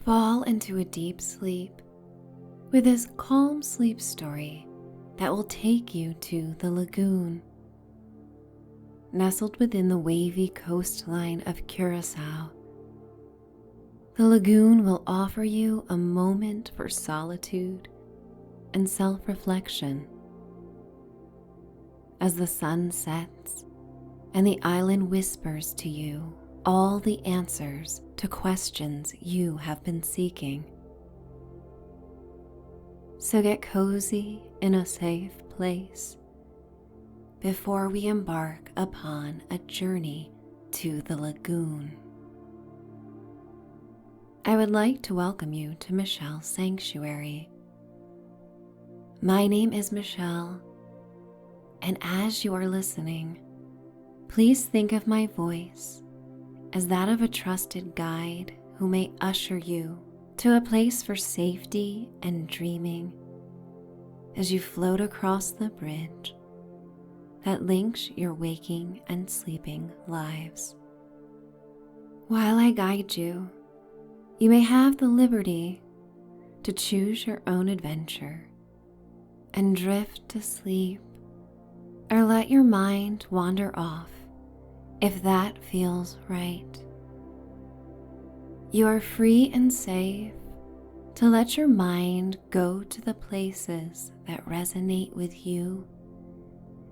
Fall into a deep sleep with this calm sleep story that will take you to the lagoon. Nestled within the wavy coastline of Curacao, the lagoon will offer you a moment for solitude and self-reflection. As the sun sets and the island whispers to you all the answers to questions you have been seeking. So get cozy in a safe place before we embark upon a journey to the lagoon. I would like to welcome you to Michelle's Sanctuary. My name is Michelle, and as you are listening, please think of my voice as that of a trusted guide who may usher you to a place for safety and dreaming as you float across the bridge that links your waking and sleeping lives. While I guide you, you may have the liberty to choose your own adventure and drift to sleep, or let your mind wander off if that feels right. You are free and safe to let your mind go to the places that resonate with you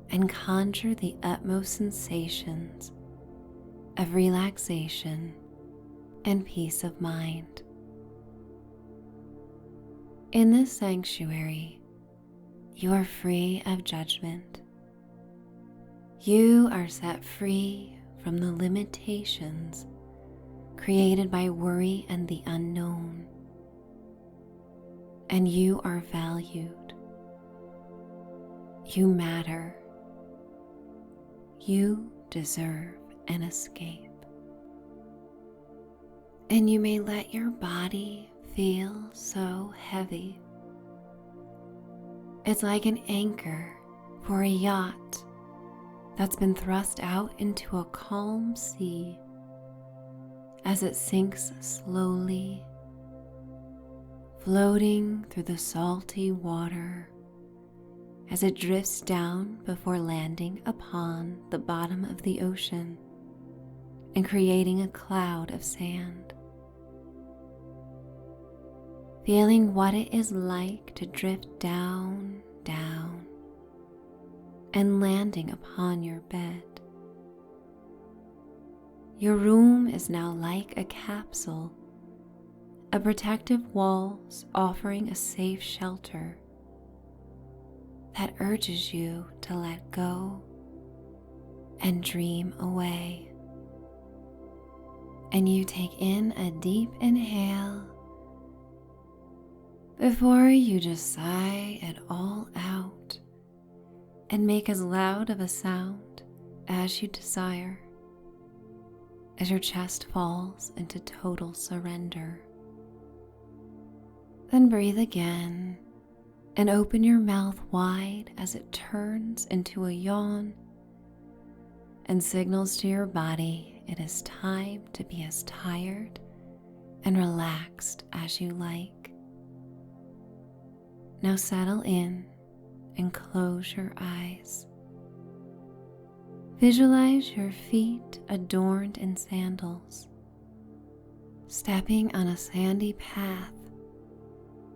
and conjure the utmost sensations of relaxation and peace of mind. In this sanctuary, you are free of judgment. You are set free from the limitations created by worry and the unknown, and you are valued. You matter. You deserve an escape. And you may let your body feel so heavy. It's like an anchor for a yacht that's been thrust out into a calm sea as it sinks slowly, floating through the salty water as it drifts down before landing upon the bottom of the ocean and creating a cloud of sand. Feeling what it is like to drift down, down, and landing upon your bed. Your room is now like a capsule, a protective walls offering a safe shelter that urges you to let go and dream away. And you take in a deep inhale before you just sigh it all out and make as loud of a sound as you desire as your chest falls into total surrender. Then breathe again and open your mouth wide as it turns into a yawn and signals to your body it is time to be as tired and relaxed as you like. Now settle in and close your eyes. Visualize your feet adorned in sandals, stepping on a sandy path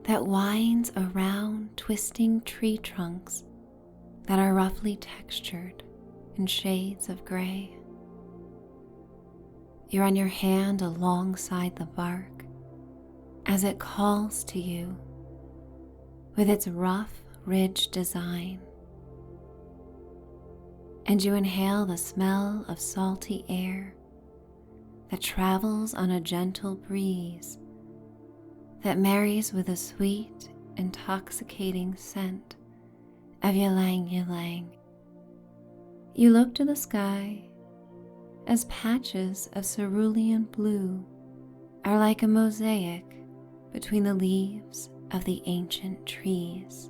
that winds around twisting tree trunks that are roughly textured in shades of gray. You run your hand alongside the bark as it calls to you with its rough ridge design, and you inhale the smell of salty air that travels on a gentle breeze that marries with a sweet, intoxicating scent of ylang ylang. You look to the sky as patches of cerulean blue are like a mosaic between the leaves of the ancient trees.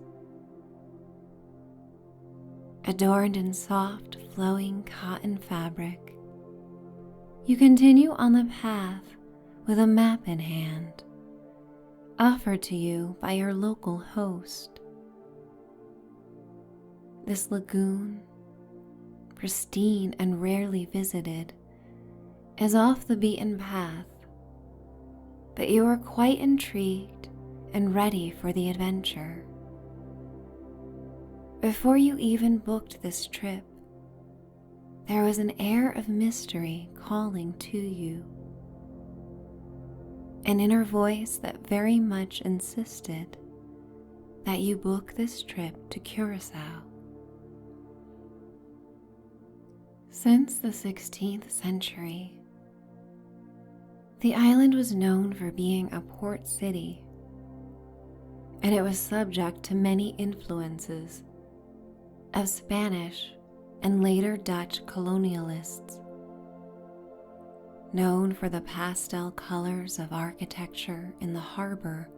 Adorned in soft, flowing cotton fabric, you continue on the path with a map in hand, offered to you by your local host. This lagoon, pristine and rarely visited, is off the beaten path, but you are quite intrigued and ready for the adventure. Before you even booked this trip, there was an air of mystery calling to you, an inner voice that very much insisted that you book this trip to Curacao. Since the 16th century, the island was known for being a port city, and it was subject to many influences of Spanish and later Dutch colonialists. Known for the pastel colors of architecture in the harbor,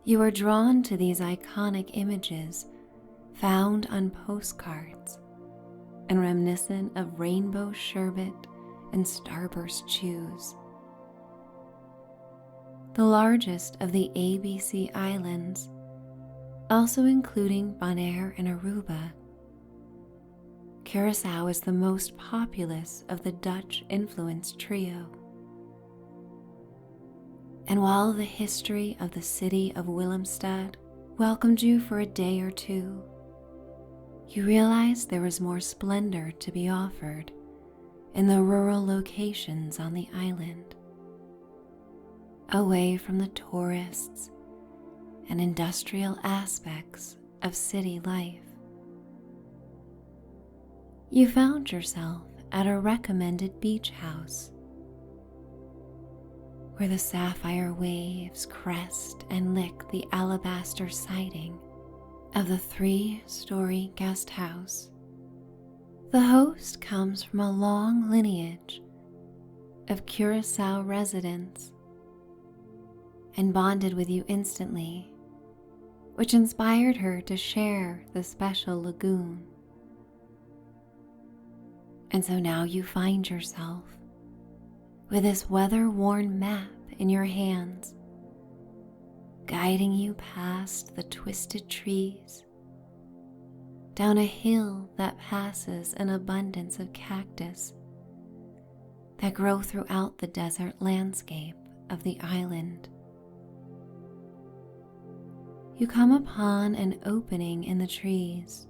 you are drawn to these iconic images found on postcards and reminiscent of rainbow sherbet and starburst chews. The largest of the ABC Islands, also including Bonaire and Aruba, Curacao is the most populous of the Dutch-influenced trio. And while the history of the city of Willemstad welcomed you for a day or two, you realized there was more splendor to be offered in the rural locations on the island, away from the tourists and industrial aspects of city life. You found yourself at a recommended beach house, where the sapphire waves crest and lick the alabaster siding of the 3-story guest house. The host comes from a long lineage of Curacao residents and bonded with you instantly, which inspired her to share the special lagoon. And so now you find yourself with this weather-worn map in your hands, guiding you past the twisted trees, down a hill that passes an abundance of cactus that grow throughout the desert landscape of the island. You come upon an opening in the trees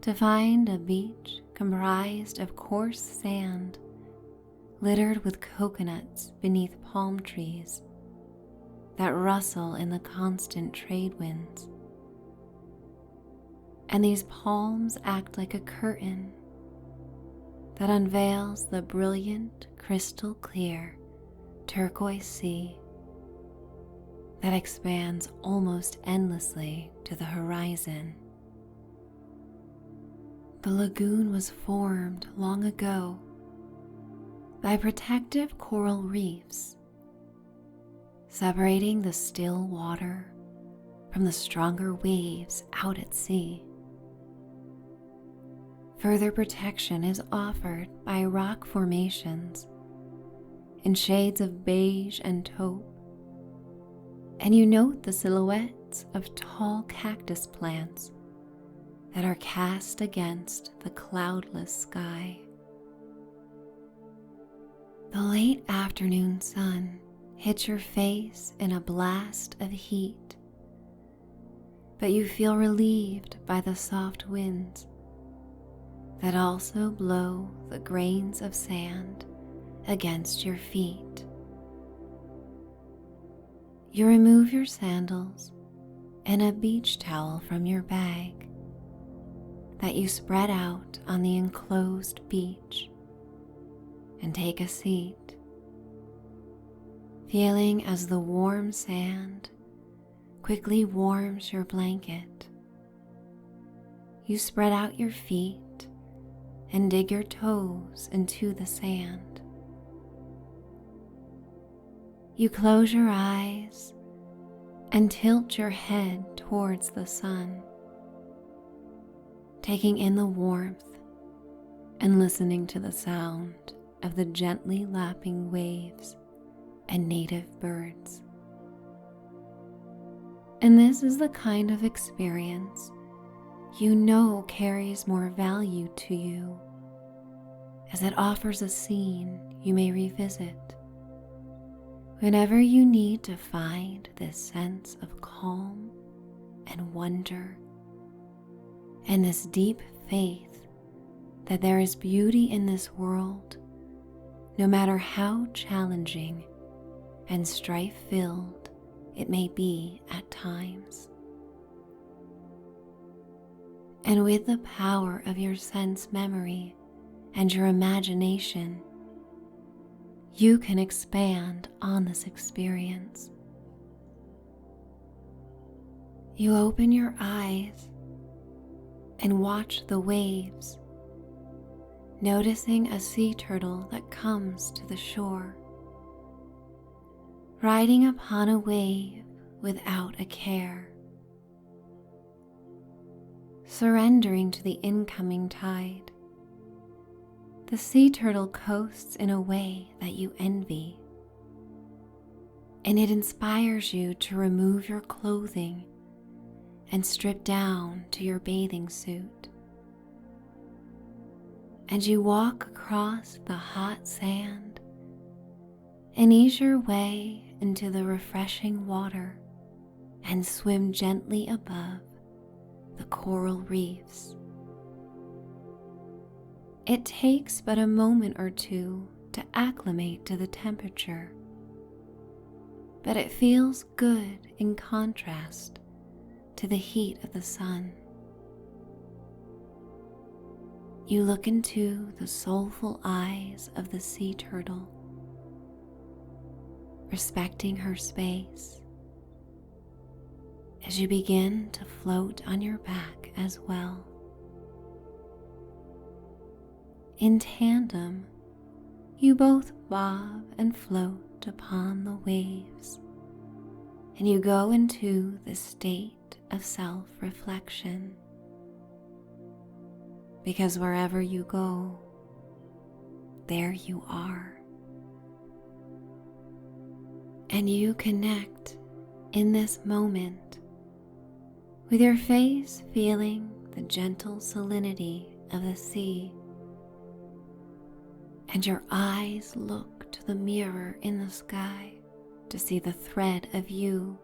to find a beach comprised of coarse sand littered with coconuts beneath palm trees that rustle in the constant trade winds. And these palms act like a curtain that unveils the brilliant, crystal clear turquoise sea that expands almost endlessly to the horizon. The lagoon was formed long ago by protective coral reefs, separating the still water from the stronger waves out at sea. Further protection is offered by rock formations in shades of beige and taupe, and you note the silhouettes of tall cactus plants that are cast against the cloudless sky. The late afternoon sun hits your face in a blast of heat, but you feel relieved by the soft winds that also blow the grains of sand against your feet. You remove your sandals and a beach towel from your bag that you spread out on the enclosed beach and take a seat, feeling as the warm sand quickly warms your blanket. You spread out your feet and dig your toes into the sand. You close your eyes and tilt your head towards the sun, taking in the warmth and listening to the sound of the gently lapping waves and native birds. And this is the kind of experience you know carries more value to you, as it offers a scene you may revisit whenever you need to find this sense of calm and wonder and this deep faith that there is beauty in this world, no matter how challenging and strife-filled it may be at times. And with the power of your sense memory and your imagination, you can expand on this experience. You open your eyes and watch the waves, noticing a sea turtle that comes to the shore, riding upon a wave without a care, surrendering to the incoming tide. The sea turtle coasts in a way that you envy, and it inspires you to remove your clothing and strip down to your bathing suit. And you walk across the hot sand and ease your way into the refreshing water and swim gently above the coral reefs. It takes but a moment or two to acclimate to the temperature, but it feels good in contrast to the heat of the sun. You look into the soulful eyes of the sea turtle, respecting her space, as you begin to float on your back as well. In tandem, you both bob and float upon the waves, and you go into the state of self-reflection. Because wherever you go, there you are. And you connect in this moment with your face feeling the gentle salinity of the sea, and your eyes look to the mirror in the sky to see the thread of you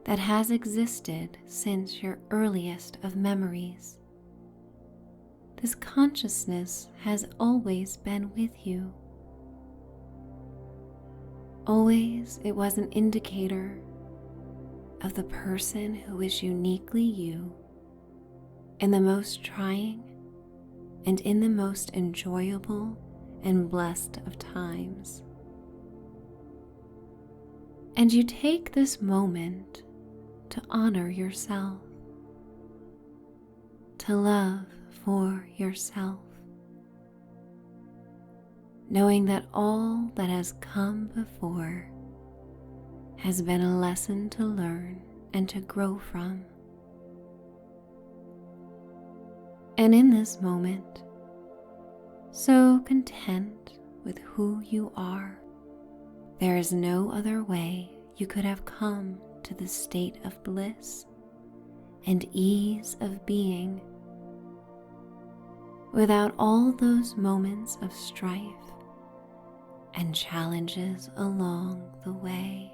that has existed since your earliest of memories. This consciousness has always been with you. Always it was an indicator of the person who is uniquely you in the most trying and in the most enjoyable and blessed of times. And you take this moment to honor yourself, to love for yourself, knowing that all that has come before has been a lesson to learn and to grow from. And in this moment, so content with who you are, there is no other way you could have come to the state of bliss and ease of being without all those moments of strife and challenges along the way.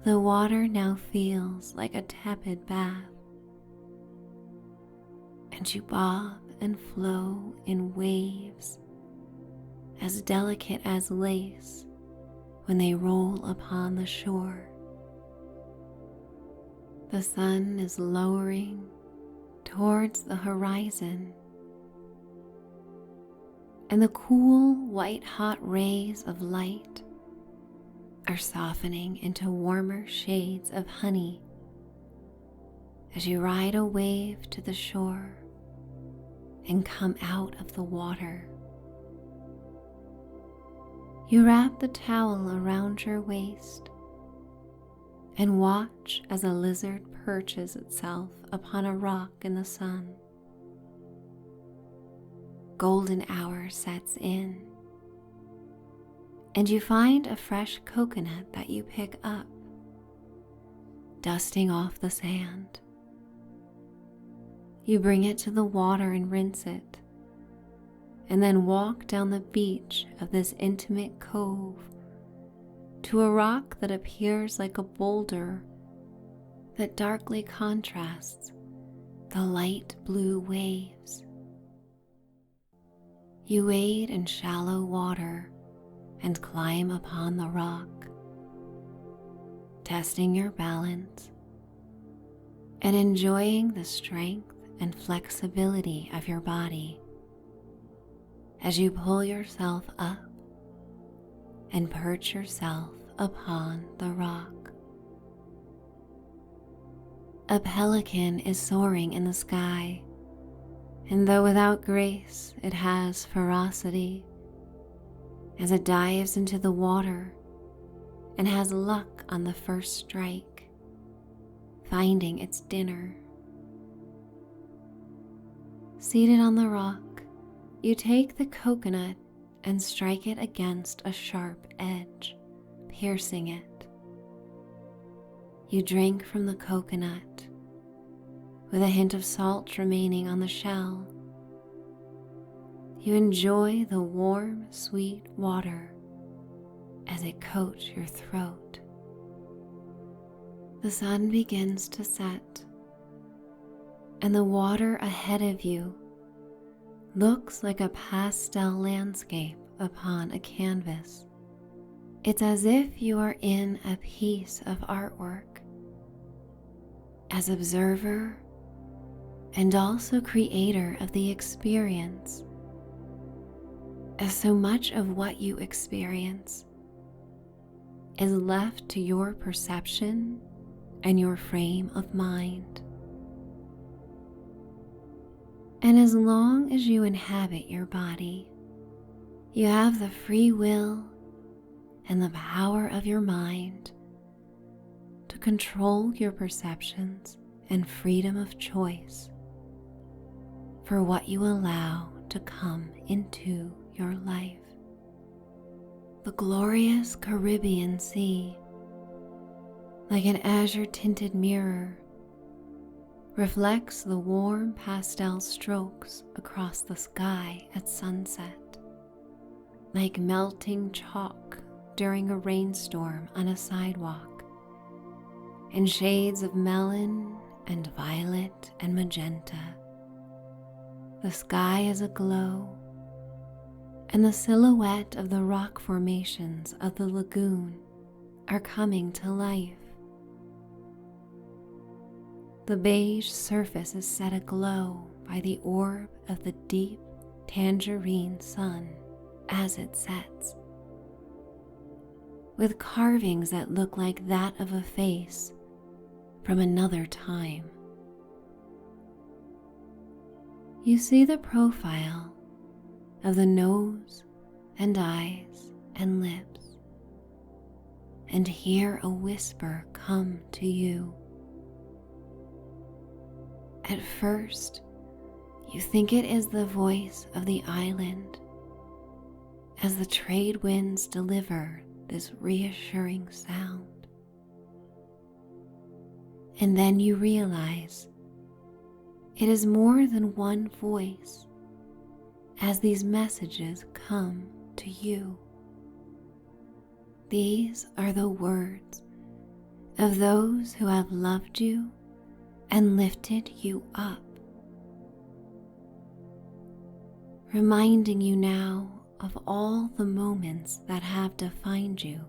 The water now feels like a tepid bath, and you bob and flow in waves as delicate as lace when they roll upon the shore. The sun is lowering towards the horizon, and the cool white-hot rays of light are softening into warmer shades of honey as you ride a wave to the shore and come out of the water. You wrap the towel around your waist and watch as a lizard perches itself upon a rock in the sun. Golden hour sets in, and you find a fresh coconut that you pick up, dusting off the sand. You bring it to the water and rinse it, and then walk down the beach of this intimate cove to a rock that appears like a boulder that darkly contrasts the light blue waves. You wade in shallow water and climb upon the rock, testing your balance and enjoying the strength and flexibility of your body as you pull yourself up and perch yourself upon the rock. A pelican is soaring in the sky, and though without grace, it has ferocity as it dives into the water and has luck on the first strike, finding its dinner. Seated on the rock, you take the coconut and strike it against a sharp edge, piercing it. You drink from the coconut, with a hint of salt remaining on the shell. You enjoy the warm, sweet water as it coats your throat. The sun begins to set, and the water ahead of you looks like a pastel landscape upon a canvas. It's as if you are in a piece of artwork. As observer and also creator of the experience, as so much of what you experience is left to your perception and your frame of mind. And as long as you inhabit your body, you have the free will and the power of your mind to control your perceptions and freedom of choice for what you allow to come into your life. The glorious Caribbean Sea, like an azure-tinted mirror, reflects the warm pastel strokes across the sky at sunset, like melting chalk during a rainstorm on a sidewalk, in shades of melon and violet and magenta. The sky is aglow, and the silhouette of the rock formations of the lagoon are coming to life. The beige surface is set aglow by the orb of the deep tangerine sun as it sets, with carvings that look like that of a face from another time. You see the profile of the nose and eyes and lips, and hear a whisper come to you. At first, you think it is the voice of the island as the trade winds deliver this reassuring sound. And then you realize it is more than one voice as these messages come to you. These are the words of those who have loved you and lifted you up, reminding you now of all the moments that have defined you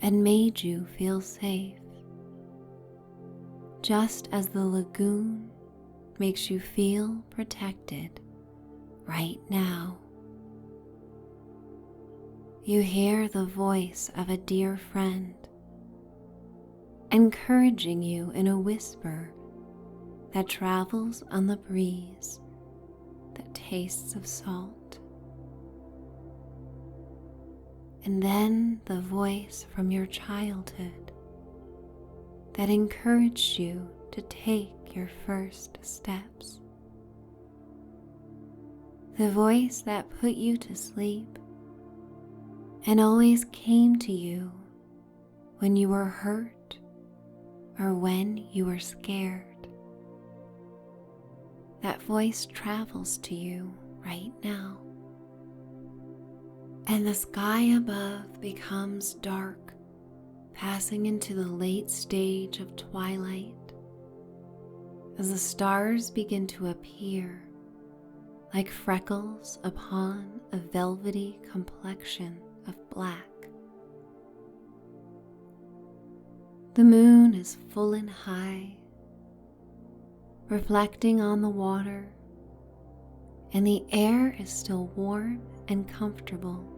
and made you feel safe, just as the lagoon makes you feel protected right now. You hear the voice of a dear friend, encouraging you in a whisper that travels on the breeze that tastes of salt. And then the voice from your childhood that encouraged you to take your first steps. The voice that put you to sleep and always came to you when you were hurt or when you were scared. That voice travels to you right now, and the sky above becomes dark, passing into the late stage of twilight as the stars begin to appear like freckles upon a velvety complexion of black. The moon is full and high, reflecting on the water, and the air is still warm and comfortable.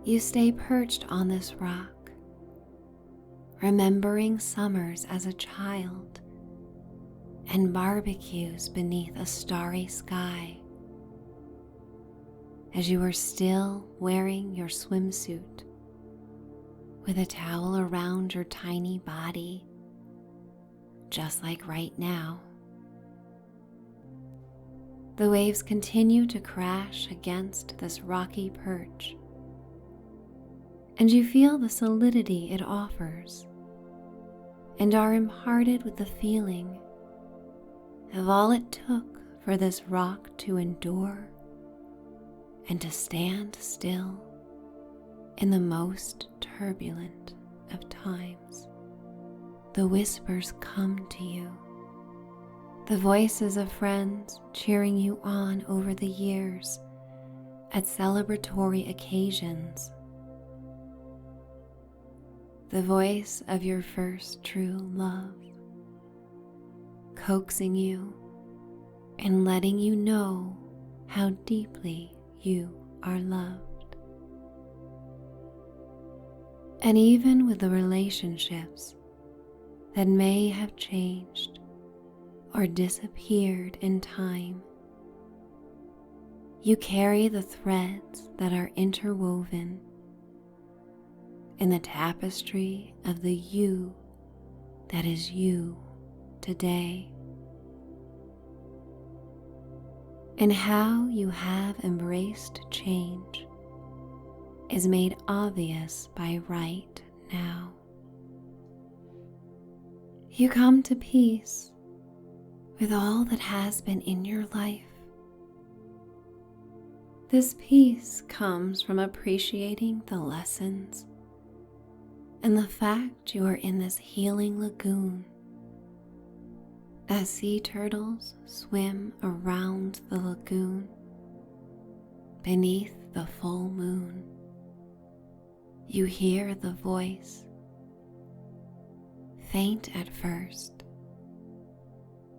You stay perched on this rock, remembering summers as a child and barbecues beneath a starry sky as you are still wearing your swimsuit with a towel around your tiny body, just like right now. The waves continue to crash against this rocky perch, and you feel the solidity it offers and are imparted with the feeling of all it took for this rock to endure and to stand still in the most turbulent of times. The whispers come to you, the voices of friends cheering you on over the years at celebratory occasions, the voice of your first true love, coaxing you and letting you know how deeply you are loved. And even with the relationships that may have changed or disappeared in time, you carry the threads that are interwoven in the tapestry of the you that is you today. And how you have embraced change is made obvious by right now. You come to peace with all that has been in your life. This peace comes from appreciating the lessons and the fact you are in this healing lagoon as sea turtles swim around the lagoon beneath the full moon. You hear the voice, faint at first,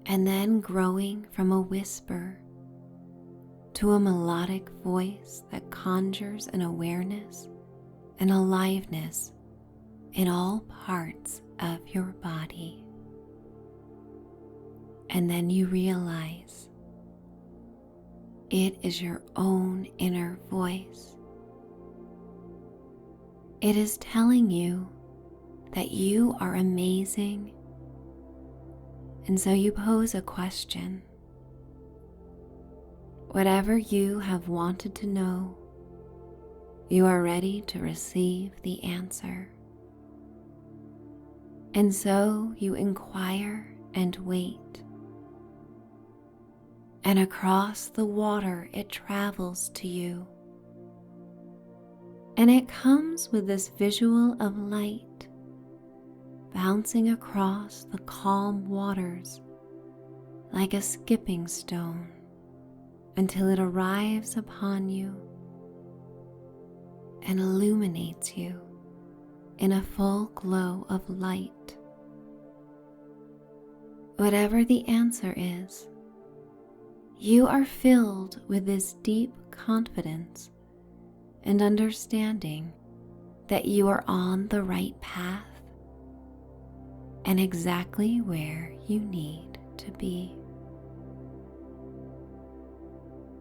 and then growing from a whisper to a melodic voice that conjures an awareness and aliveness in all parts of your body. And then you realize it is your own inner voice. It is telling you that you are amazing. And so you pose a question. Whatever you have wanted to know, you are ready to receive the answer. And so you inquire and wait. And across the water it travels to you. And it comes with this visual of light bouncing across the calm waters like a skipping stone until it arrives upon you and illuminates you in a full glow of light. Whatever the answer is, you are filled with this deep confidence and understanding that you are on the right path and exactly where you need to be.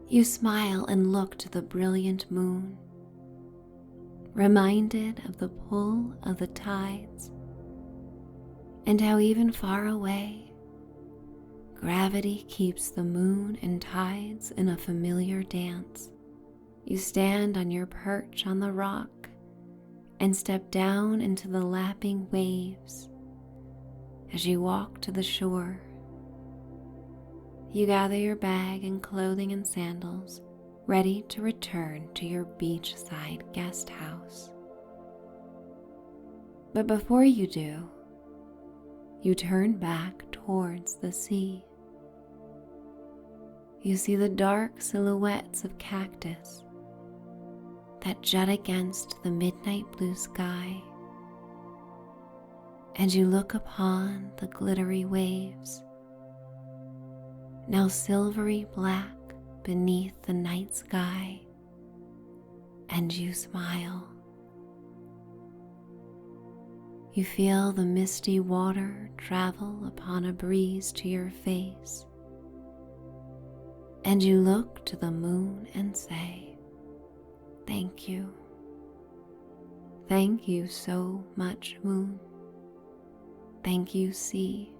You smile and look to the brilliant moon, reminded of the pull of the tides and how even far away, gravity keeps the moon and tides in a familiar dance, You stand on your perch on the rock and step down into the lapping waves. As you walk to the shore, you gather your bag and clothing and sandals, ready to return to your beachside guest house. But before you do, you turn back towards the sea. You see the dark silhouettes of cactus that jut against the midnight blue sky, and you look upon the glittery waves, now silvery black beneath the night sky, and you smile. You feel the misty water travel upon a breeze to your face, and you look to the moon and say, "Thank you. Thank you so much, moon. Thank you, sea.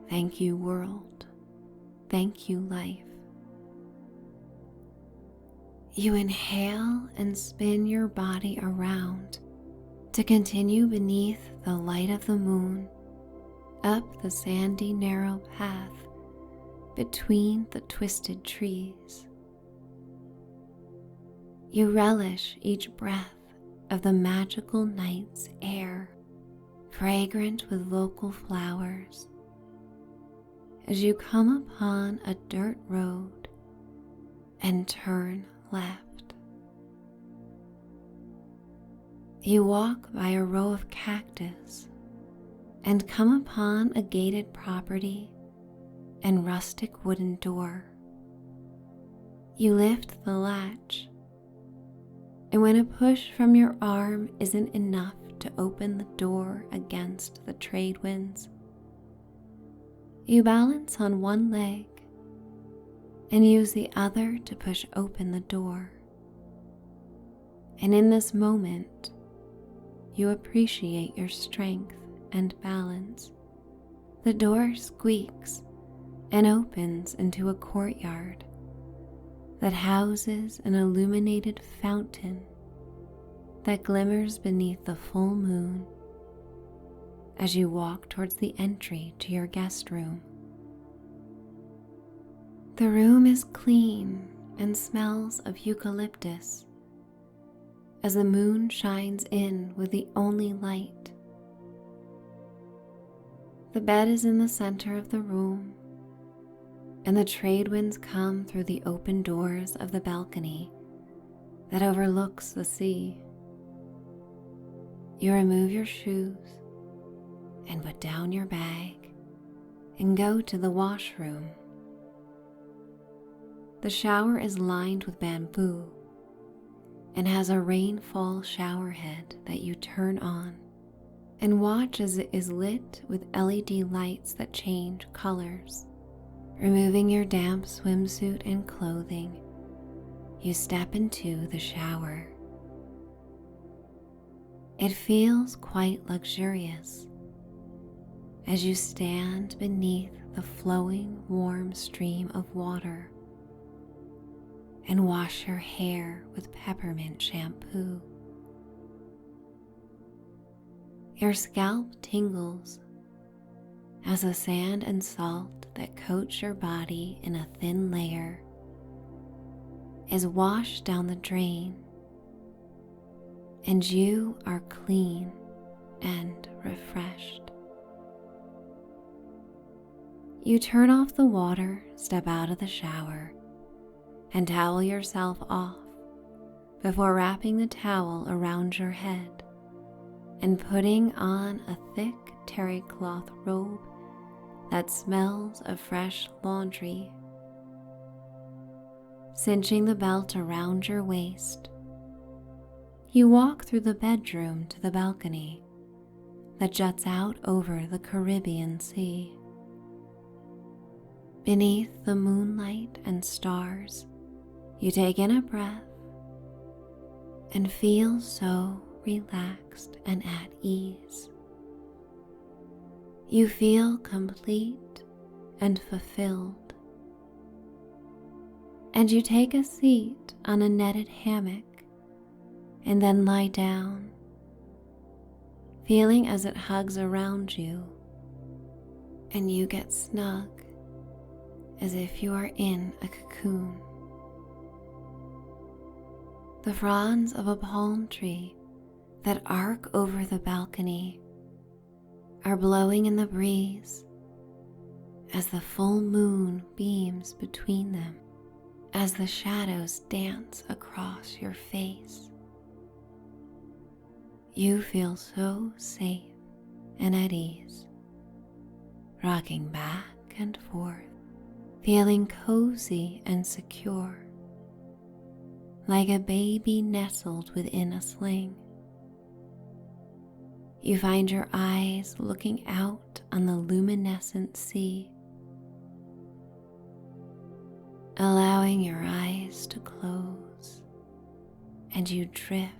Thank you, world. Thank you, life." You inhale and spin your body around to continue beneath the light of the moon, up the sandy narrow path between the twisted trees. You relish each breath of the magical night's air, fragrant with local flowers, as you come upon a dirt road and turn left. You walk by a row of cactus and come upon a gated property and rustic wooden door. You lift the latch, and when a push from your arm isn't enough to open the door against the trade winds, you balance on one leg and use the other to push open the door. And in this moment, you appreciate your strength and balance. The door squeaks and opens into a courtyard that houses an illuminated fountain that glimmers beneath the full moon as you walk towards the entry to your guest room. The room is clean and smells of eucalyptus as the moon shines in with the only light. The bed is in the center of the room, and the trade winds come through the open doors of the balcony that overlooks the sea. You remove your shoes and put down your bag and go to the washroom. The shower is lined with bamboo and has a rainfall shower head that you turn on and watch as it is lit with LED lights that change colors. Removing your damp swimsuit and clothing, you step into the shower. It feels quite luxurious as you stand beneath the flowing warm stream of water and wash your hair with peppermint shampoo. Your scalp tingles as the sand and salt that coats your body in a thin layer is washed down the drain, and you are clean and refreshed. You turn off the water, step out of the shower, and towel yourself off before wrapping the towel around your head and putting on a thick terry cloth robe that smells of fresh laundry. Cinching the belt around your waist, you walk through the bedroom to the balcony that juts out over the Caribbean Sea. Beneath the moonlight and stars, you take in a breath and feel so relaxed and at ease. You feel complete and fulfilled. and you take a seat on a netted hammock and then lie down, feeling as it hugs around you and you get snug as if you are in a cocoon. The fronds of a palm tree that arc over the balcony are blowing in the breeze as the full moon beams between them, as the shadows dance across your face. You feel so safe and at ease, rocking back and forth, feeling cozy and secure, like a baby nestled within a sling. You find your eyes looking out on the luminescent sea, allowing your eyes to close, and you drift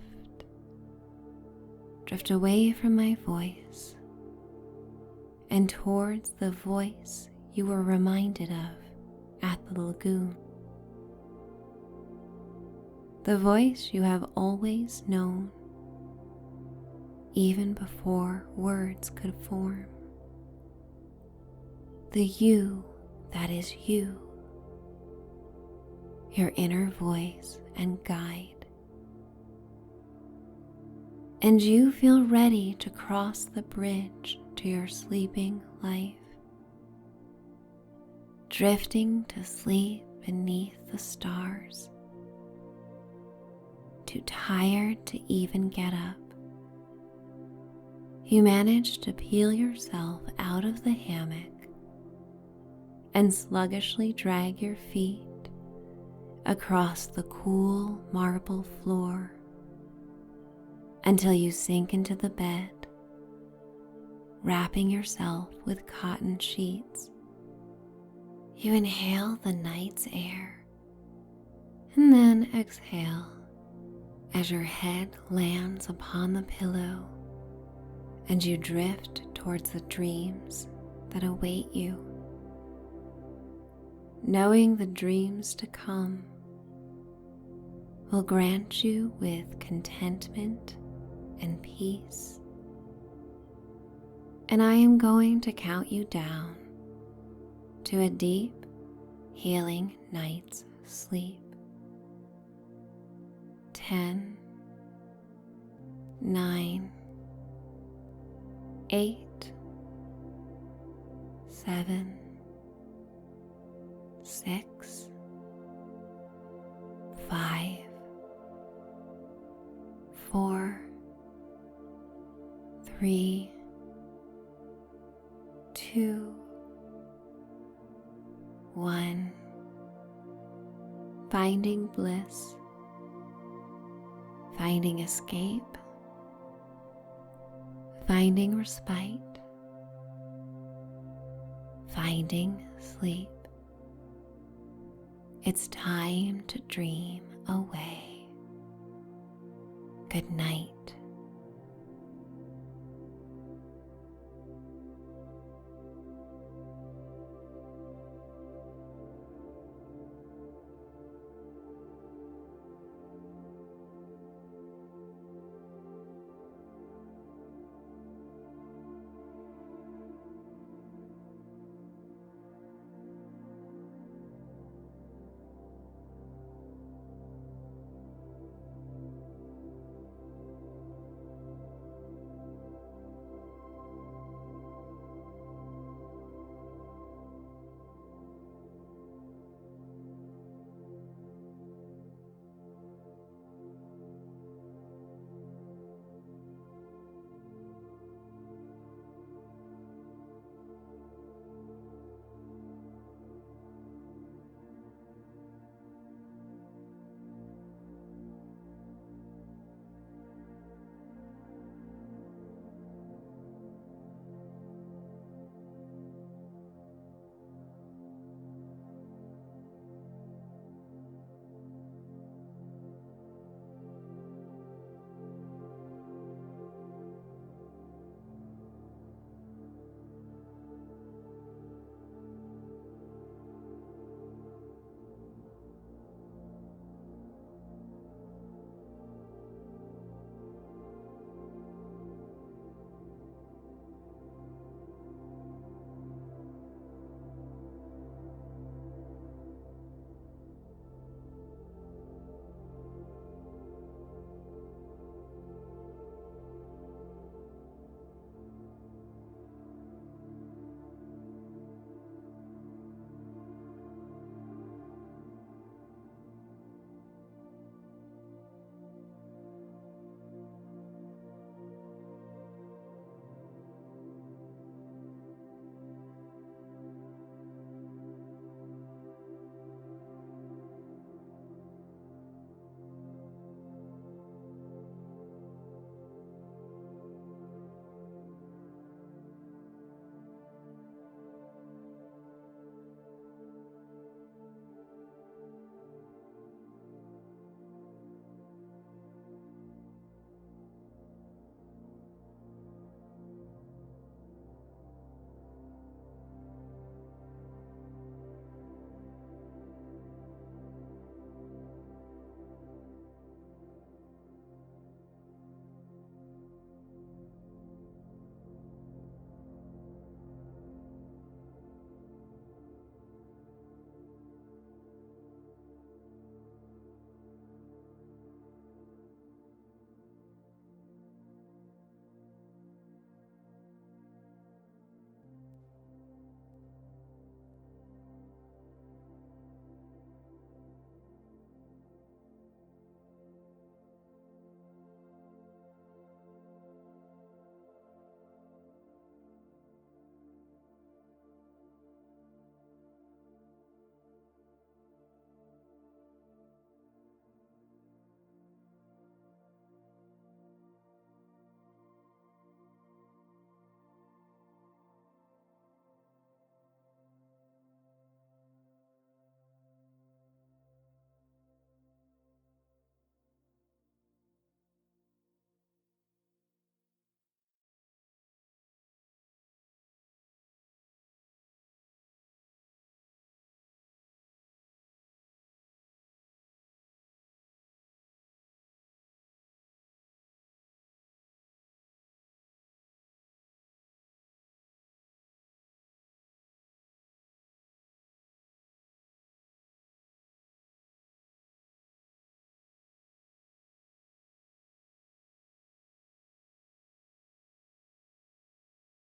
away from my voice and towards the voice you were reminded of at the lagoon. The voice you have always known, even before words could form. The you that is you, your inner voice and guide. And you feel ready to cross the bridge to your sleeping life, drifting to sleep beneath the stars, too tired to even get up. You manage to peel yourself out of the hammock and sluggishly drag your feet across the cool marble floor until you sink into the bed, wrapping yourself with cotton sheets. You inhale the night's air and then exhale as your head lands upon the pillow and you drift towards the dreams that await you, knowing the dreams to come will grant you with contentment and peace. And I am going to count you down to a deep, healing night's sleep. 10, 9, 8, 7, 6, 5, 4, 3, 2, 1. Finding bliss, finding escape, finding respite, finding sleep. It's time to dream away. Good night.